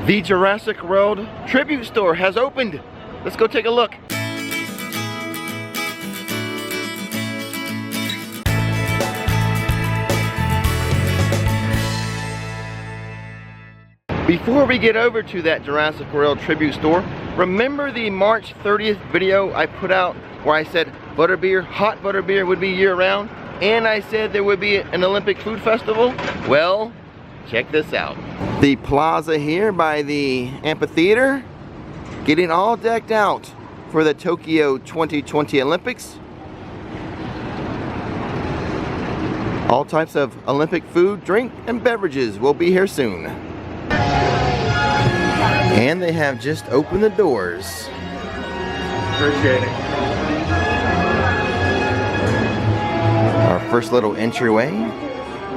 The Jurassic World Tribute Store has opened. Let's go take a look. Before we get over to that Jurassic World Tribute Store, remember the March 30th video I put out where I said butterbeer, hot butterbeer would be year-round, and I said there would be an Olympic food festival? Well, check this out. The plaza here by the amphitheater, getting all decked out for the Tokyo 2020 Olympics. All types of Olympic food, drink, and beverages will be here soon. And they have just opened the doors. Appreciate it. Our first little entryway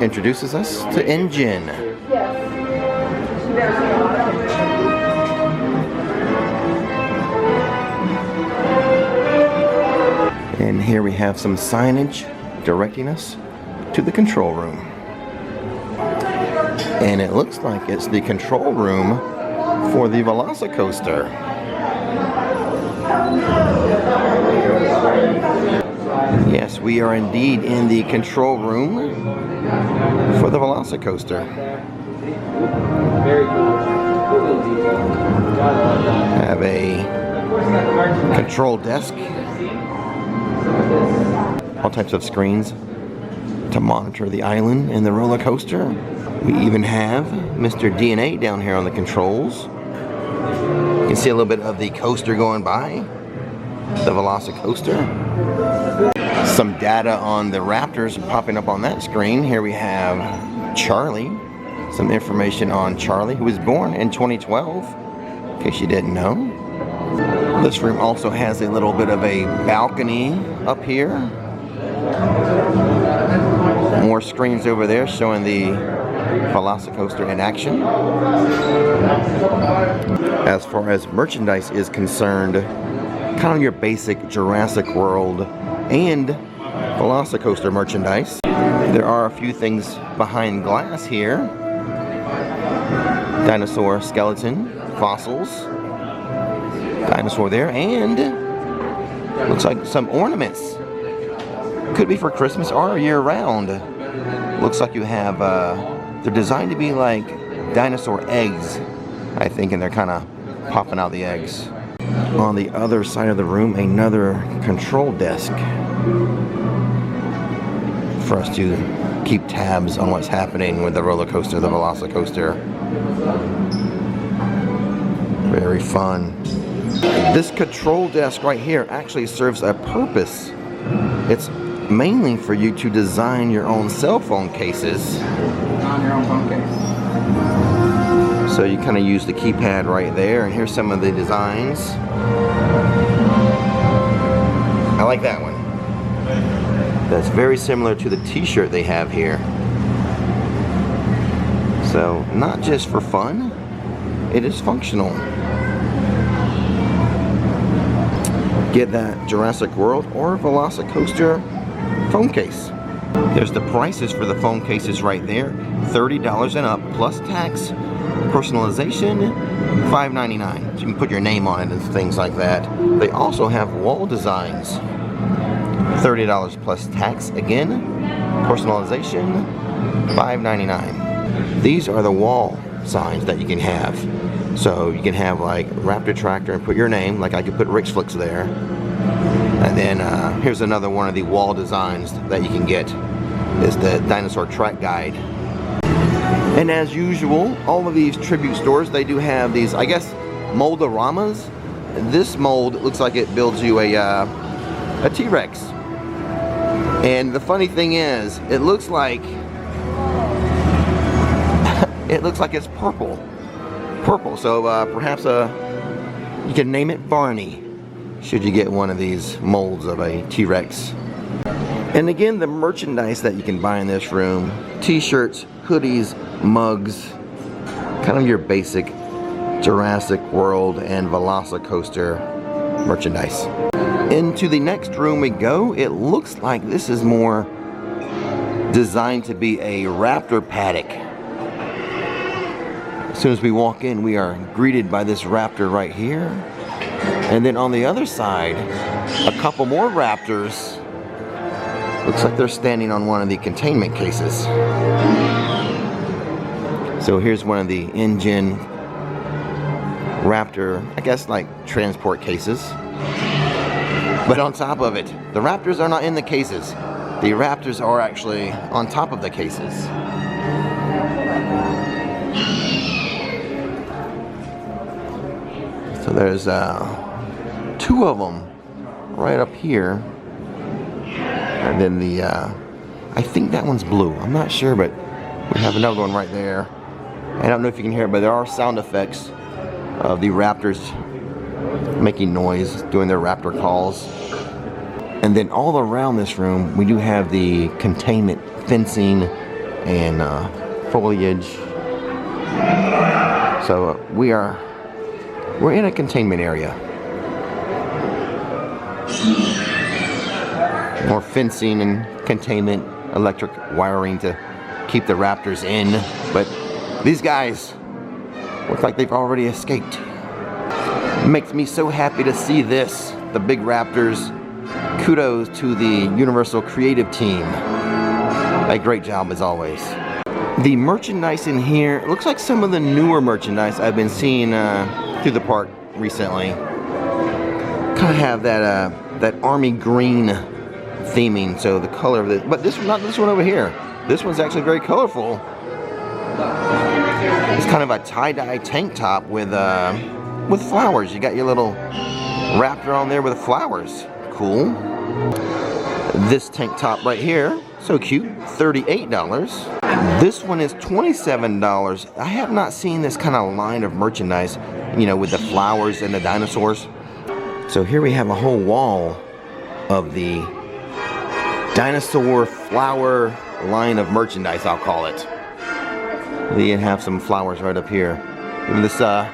introduces us to Engine. And here we have some signage directing us to the control room. And it looks like it's the control room for the Velocicoaster. Yes, we are indeed in the control room for the Velocicoaster. Very cool. Have a control desk. All types of screens to monitor the island and the roller coaster. We even have Mr. DNA down here on the controls. You can see a little bit of the coaster going by, the Velocicoaster. Some data on the Raptors popping up on that screen. Here we have Charlie. Some information on Charlie, who was born in 2012, in case you didn't know. This room also has a little bit of a balcony up here. More screens over there showing the Velocicoaster in action. As far as merchandise is concerned, kind of your basic Jurassic World and Velocicoaster merchandise. There are a few things behind glass here. Dinosaur skeleton, fossils, dinosaur there, and looks like some ornaments. Could be for Christmas or year-round. Looks like you have, they're designed to be like dinosaur eggs, I think, and they're kind of popping out the eggs. On the other side of the room, another control desk for us to keep tabs on what's happening with the roller coaster, the Velocicoaster. Very fun. This control desk right here actually serves a purpose. It's mainly for you to design your own cell phone cases. On your own phone case. So you kind of use the keypad right there, and here's some of the designs. I like that one. That's very similar to the t-shirt they have here. So not just for fun, it is functional. Get that Jurassic World or Velocicoaster phone case. There's the prices for the phone cases right there. $30 and up plus tax. Personalization, $5.99. So you can put your name on it and things like that. They also have wall designs. $30 plus tax again. Personalization, $5.99. These are the wall signs that you can have. So you can have like Raptor Tractor and put your name, like I could put Rix Flix there. And then here's another one of the wall designs that you can get. Is the dinosaur track guide. And as usual, all of these tribute stores, they do have these, I guess, moldoramas. This mold looks like it builds you a T-Rex. And the funny thing is, it looks like it's purple. Purple. So perhaps you can name it Barney, should you get one of these molds of a T-Rex. And again, the merchandise that you can buy in this room: t-shirts, hoodies, mugs, kind of your basic Jurassic World and Velocicoaster merchandise. Into the next room we go. It looks like this is more designed to be a Raptor paddock. As soon as we walk in, we are greeted by this Raptor right here. And then on the other side, a couple more Raptors. Looks like they're standing on one of the containment cases. So here's one of the engine Raptor, I guess like transport cases. But on top of it, the Raptors are not in the cases. The Raptors are actually on top of the cases. So there's two of them right up here. And then the, I think that one's blue. I'm not sure, but we have another one right there. I don't know if you can hear it, but there are sound effects of the Raptors making noise, doing their Raptor calls. And then all around this room, we do have the containment fencing and foliage. So we're in a containment area. More fencing and containment, electric wiring to keep the Raptors in. But these guys look like they've already escaped. It makes me so happy to see this, the big Raptors. Kudos to the Universal creative team. A great job as always. The merchandise in here looks like some of the newer merchandise I've been seeing through the park recently. Kind of have that army green theming, so the color of this, but not this one over here. This one's actually very colorful. It's kind of a tie-dye tank top with flowers. You got your little Raptor on there with flowers. Cool. This tank top right here, so cute, $38. This one is $27. I have not seen this kind of line of merchandise, you know, with the flowers and the dinosaurs. So here we have a whole wall of the dinosaur flower line of merchandise, I'll call it. They have some flowers right up here. Even this, the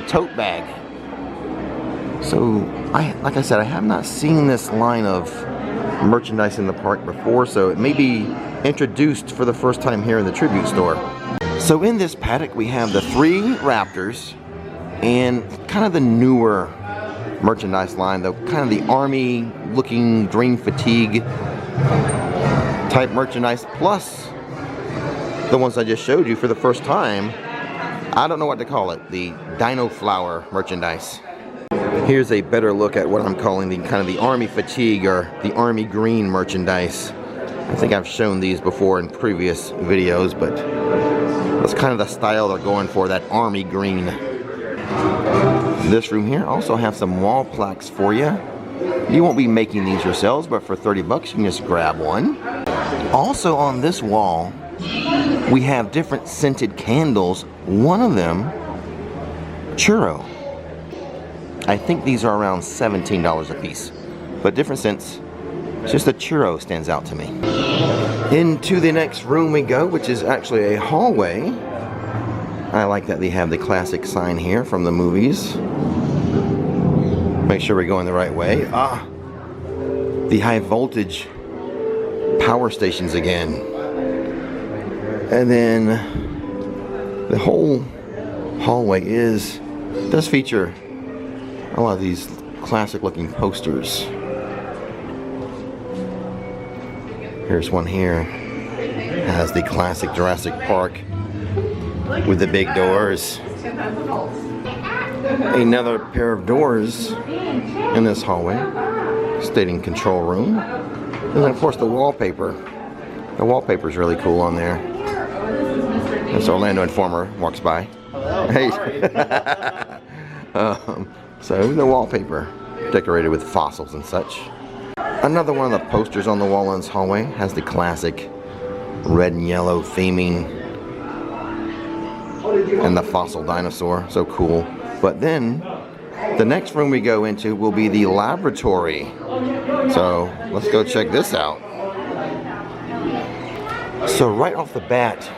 tote bag. So, like I said, I have not seen this line of merchandise in the park before, so it may be introduced for the first time here in the Tribute Store. So in this paddock, we have the 3 Raptors and kind of the newer merchandise line, the kind of the army looking green fatigue type merchandise, plus the ones I just showed you for the first time. I don't know what to call it, the Dino Flower merchandise. Here's a better look at what I'm calling the kind of the army fatigue or the army green merchandise. I think I've shown these before in previous videos, but that's kind of the style they're going for, that army green. This room here also have some wall plaques for you. You won't be making these yourselves, but for 30 bucks you can just grab one. Also on this wall, we have different scented candles. One of them, churro. I think these are around $17 a piece, but different scents. Just the churro stands out to me. Into the next room we go, which is actually a hallway. I like that they have the classic sign here from the movies. Make sure we're going the right way. The high voltage power stations again. And then the whole hallway does feature a lot of these classic looking posters. Here's one here. Has the classic Jurassic Park with the big doors. Another pair of doors in this hallway stating control room. And then of course the wallpaper. The wallpaper is really cool on there. This Orlando Informer walks by. Hey. So the wallpaper decorated with fossils and such. Another one of the posters on the wall in this hallway has the classic red and yellow theming and the fossil dinosaur. So cool. But then the next room we go into will be the laboratory. So let's go check this out. So right off the bat,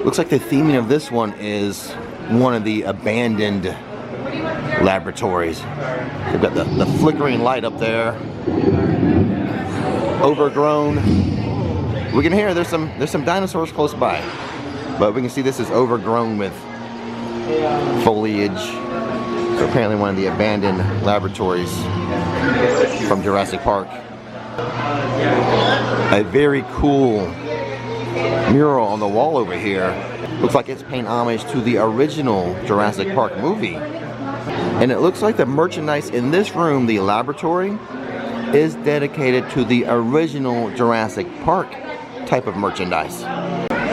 looks like the theming of this one is one of the abandoned laboratories. They've got the flickering light up there. Overgrown. We can hear there's some dinosaurs close by, but we can see this is overgrown with foliage. So apparently one of the abandoned laboratories from Jurassic Park. A very cool mural on the wall over here. Looks like it's paying homage to the original Jurassic Park movie. And it looks like the merchandise in this room, the laboratory, is dedicated to the original Jurassic Park type of merchandise.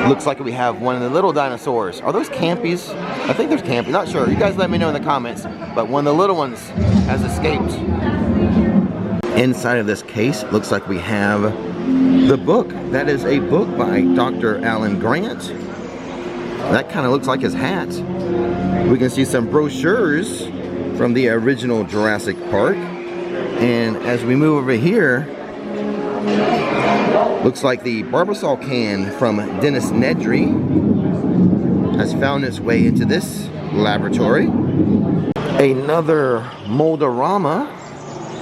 Looks like we have one of the little dinosaurs. Are those campies? I think there's campies, not sure. You guys let me know in the comments. But one of the little ones has escaped. Inside of this case, looks like we have the book. That is a book by Dr. Alan Grant. That kind of looks like his hat. We can see some brochures from the original Jurassic Park. And as we move over here, looks like the Barbasol can from Dennis Nedry has found its way into this laboratory. Another Moldorama.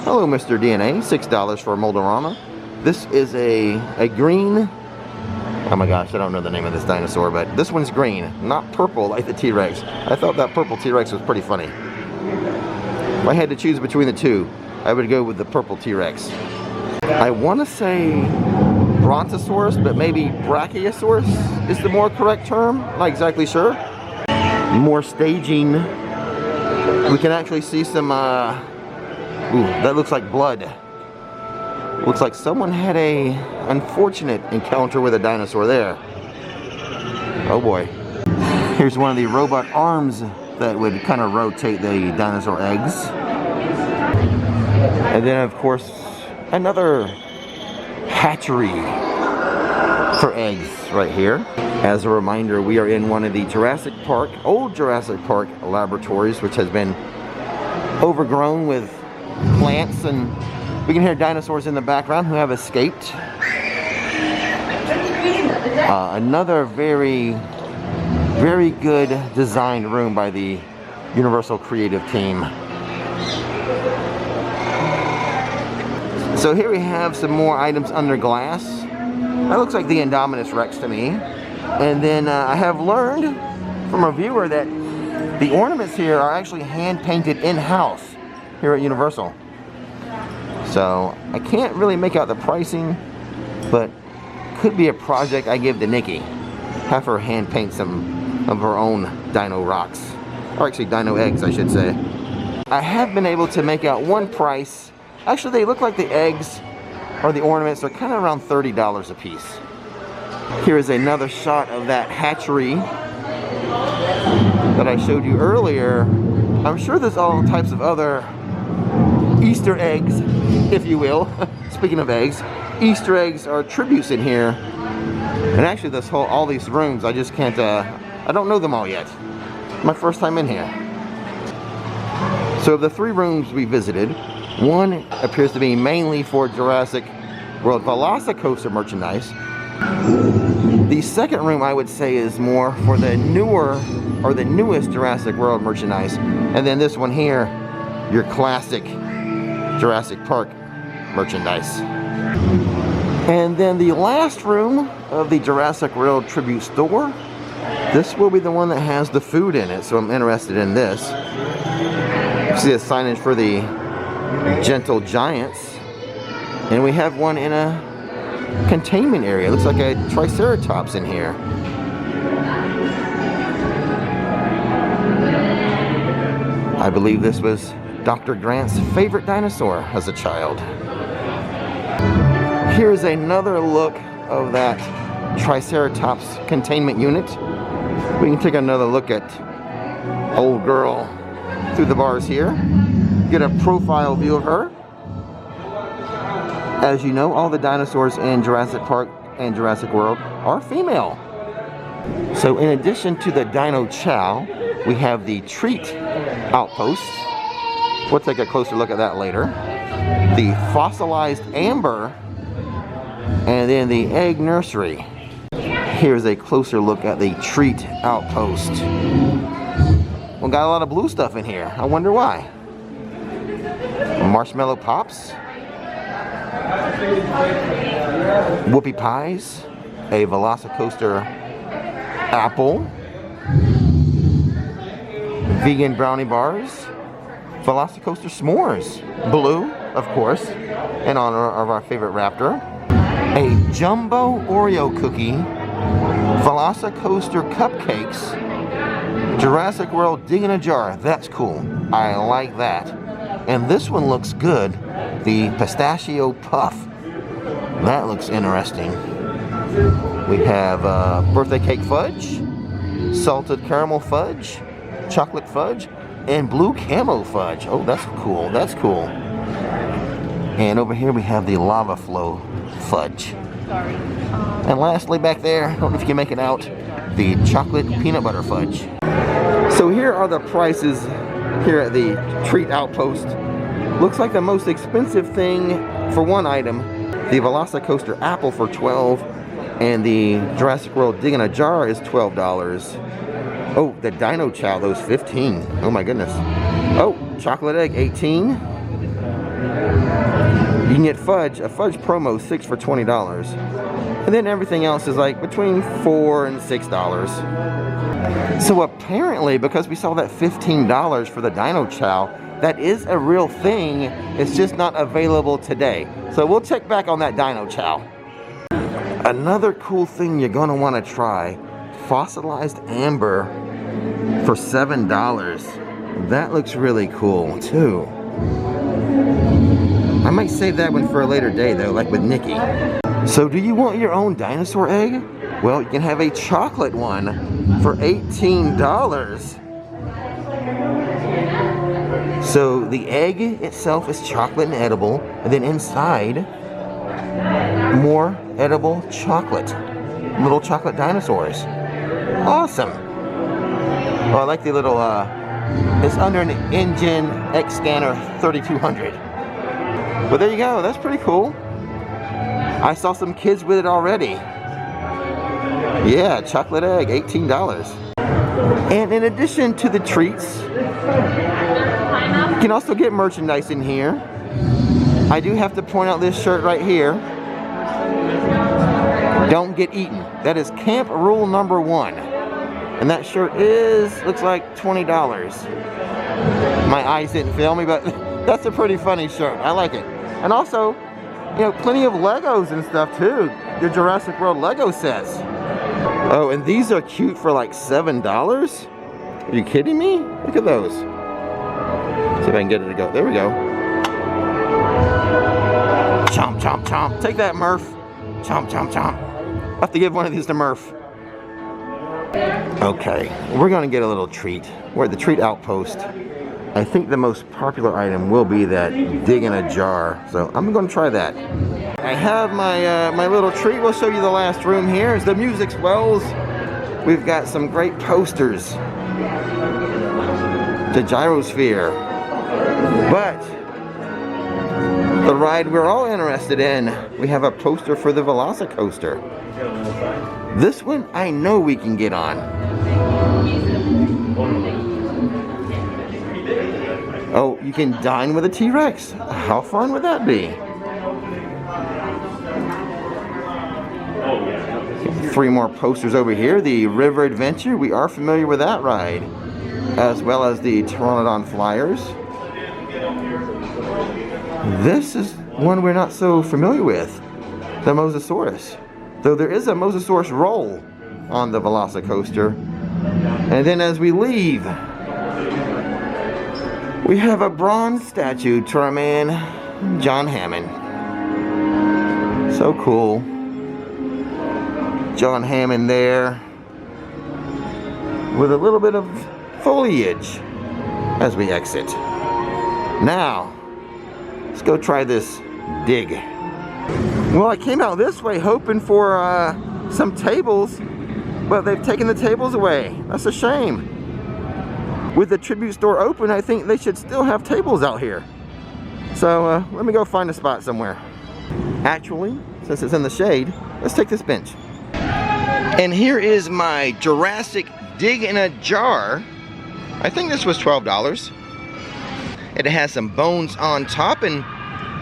Hello, Mr. DNA. $6 for a Moldorama. This is a green. Oh my gosh, I don't know the name of this dinosaur, but this one's green, not purple like the T-Rex. I thought that purple T-Rex was pretty funny. If I had to choose between the two, I would go with the purple T-Rex. I want to say Brontosaurus, but maybe Brachiosaurus is the more correct term. Not exactly sure. More staging. We can actually see some, ooh, that looks like blood. Looks like someone had a unfortunate encounter with a dinosaur there. Oh boy. Here's one of the robot arms that would kind of rotate the dinosaur eggs. And then of course, another hatchery for eggs right here. As a reminder, we are in one of the Jurassic Park, old Jurassic Park laboratories, which has been overgrown with plants, and we can hear dinosaurs in the background who have escaped. Another very good designed room by the Universal creative team. So here we have some more items under glass. That looks like the Indominus Rex to me. And then I have learned from a viewer that the ornaments here are actually hand painted in-house here at Universal. So I can't really make out the pricing, but could be a project I give to Nikki. Have her hand paint some of her own dino rocks. Or actually dino eggs, I should say. I have been able to make out one price. Actually, they look like the eggs or the ornaments are kind of around $30 a piece. Here is another shot of that hatchery that I showed you earlier. I'm sure there's all types of other Easter eggs, if you will. Speaking of eggs, Easter eggs are tributes in here. And actually this whole, all these rooms, I just can't, I don't know them all yet. My first time in here. So of the 3 rooms we visited, one appears to be mainly for Jurassic World Velocicoaster merchandise. The second room I would say is more for the newer or the newest Jurassic World merchandise. And then this one here, your classic Jurassic Park merchandise. And then the last room of the Jurassic World Tribute Store, this will be the one that has the food in it, so I'm interested in this. You see a signage for the Gentle Giants, and we have one in a containment area. It looks like a Triceratops in here. I believe this was Dr. Grant's favorite dinosaur as a child. Here's another look of that Triceratops containment unit. We can take another look at old girl through the bars here. Get a profile view of her. As you know, all the dinosaurs in Jurassic Park and Jurassic World are female. So in addition to the Dino Chow, we have the treat outpost. We'll take a closer look at that later. The fossilized amber, and then the egg nursery. Here's a closer look at the treat outpost. We got a lot of blue stuff in here. I wonder why. Marshmallow Pops, Whoopie Pies, a Velocicoaster apple, vegan brownie bars, Velocicoaster s'mores, blue, of course, in honor of our favorite Raptor. A jumbo Oreo cookie, Velocicoaster cupcakes, Jurassic World Dig in a Jar. That's cool. I like that. And this one looks good. The pistachio puff. That looks interesting. We have birthday cake fudge, salted caramel fudge, chocolate fudge, and blue camo fudge. Oh, that's cool. That's cool. And over here we have the lava flow fudge. Sorry. And lastly back there, I don't know if you can make it out, the chocolate peanut butter fudge. So here are the prices here at the treat outpost. Looks like the most expensive thing for one item, the Velocicoaster apple for $12, and the Jurassic World Dig in a Jar is $12. Oh, the Dino Chow, those $15. Oh my goodness. Oh, chocolate egg, $18. You can get fudge, a fudge promo, 6 for $20. And then everything else is like between $4 and $6. So apparently, because we saw that $15 for the Dino Chow, that is a real thing. It's just not available today. So we'll check back on that Dino Chow. Another cool thing you're gonna wanna try, fossilized amber for $7. That looks really cool too. I might save that one for a later day though, like with Nikki. So do you want your own dinosaur egg? Well, you can have a chocolate one for $18. So the egg itself is chocolate and edible, and then inside, more edible chocolate. Little chocolate dinosaurs. Awesome. Oh, I like the little, it's under an Engine X Scanner 3200. But there you go, that's pretty cool. I saw some kids with it already. Yeah, chocolate egg, $18. And in addition to the treats, you can also get merchandise in here. I do have to point out this shirt right here. Don't get eaten. That is camp rule number 1. And that shirt looks like $20. My eyes didn't fail me, but that's a pretty funny shirt. I like it. And also, you know, plenty of Legos and stuff too. Your Jurassic World Lego sets. Oh, and these are cute for like $7? Are you kidding me? Look at those. See if I can get it to go. There we go. Chomp, chomp, chomp. Take that, Murph. Chomp, chomp, chomp. I'll have to give one of these to Murph. Okay, we're gonna get a little treat. We're at the treat outpost. I think the most popular item will be that Dig in a Jar. So I'm gonna try that. I have my my little treat. We'll show you the last room here. As the music swells, we've got some great posters. The gyrosphere. But the ride we're all interested in, we have a poster for the Velocicoaster. This one I know we can get on. Oh, you can dine with a T-Rex. How fun would that be? 3 more posters over here. The River Adventure, we are familiar with that ride, as well as the Pteranodon Flyers. This is one we're not so familiar with, the Mosasaurus. Though there is a Mosasaurus roll on the Velocicoaster. And then as we leave, we have a bronze statue to our man, John Hammond. So cool. John Hammond there, with a little bit of foliage as we exit. Now, let's go try this dig. Well, I came out this way hoping for some tables, but they've taken the tables away. That's a shame. With the tribute store open, I think they should still have tables out here. So let me go find a spot somewhere. Actually, since it's in the shade, let's take this bench. And here is my Jurassic Dig in a Jar. I think this was $12. It has some bones on top and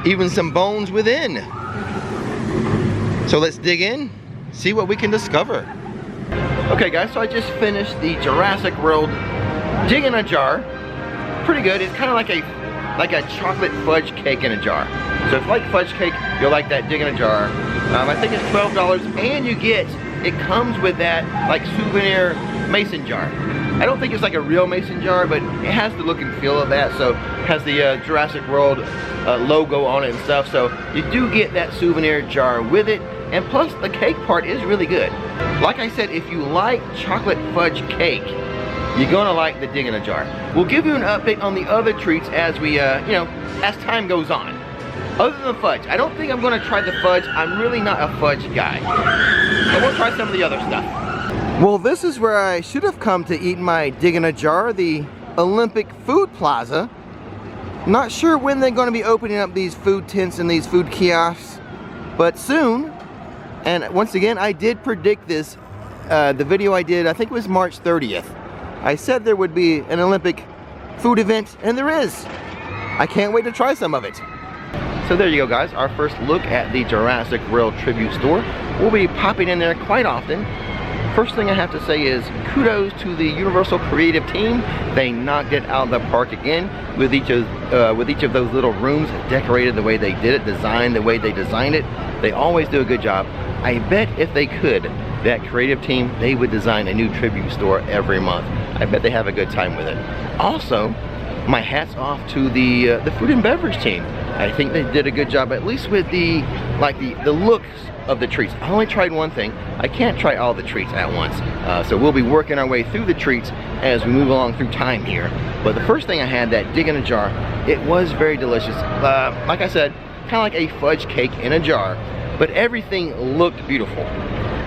even some bones within. So let's dig in, see what we can discover. Okay guys, so I just finished the Jurassic World Dig in a jar, pretty good. It's kind of like a chocolate fudge cake in a jar. So if you like fudge cake, you'll like that dig in a jar. I think it's $12, and it comes with that like souvenir mason jar. I don't think it's like a real mason jar, but it has the look and feel of that. So it has the Jurassic World logo on it and stuff. So you do get that souvenir jar with it. And plus the cake part is really good. Like I said, if you like chocolate fudge cake, you're gonna like the dig in a jar. We'll give you an update on the other treats as we, as time goes on. Other than the fudge, I don't think I'm gonna try the fudge. I'm really not a fudge guy. But we'll try some of the other stuff. Well, this is where I should have come to eat my dig in a jar, the Olympic Food Plaza. Not sure when they're gonna be opening up these food tents and these food kiosks, but soon. And once again, I did predict this, the video I did, I think it was March 30th. I said there would be an Olympic food event, and there is. I can't wait to try some of it. So there you go, guys, our first look at the Jurassic World Tribute Store. We'll be popping in there quite often. First thing I have to say is kudos to the Universal creative team. They knocked it out of the park again with each of those little rooms decorated the way they did it, designed the way they designed it. They always do a good job. I bet if they could, that creative team, they would design a new tribute store every month. I bet they have a good time with it. Also, my hat's off to the food and beverage team. I think they did a good job, at least with the looks of the treats. I only tried one thing. I can't try all the treats at once. So we'll be working our way through the treats as we move along through time here. But the first thing I had, that dig in a jar, it was very delicious. Like I said, kind of like a fudge cake in a jar, but everything looked beautiful.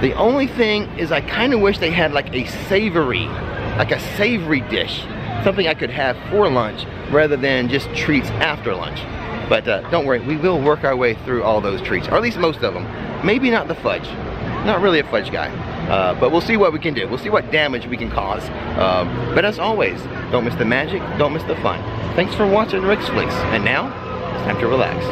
The only thing is I kind of wish they had like a savory dish. Something I could have for lunch rather than just treats after lunch. But don't worry, we will work our way through all those treats, or at least most of them. Maybe not the fudge. Not really a fudge guy. But we'll see what we can do. We'll see what damage we can cause. But as always, don't miss the magic, don't miss the fun. Thanks for watching Rix Flix. And now, it's time to relax.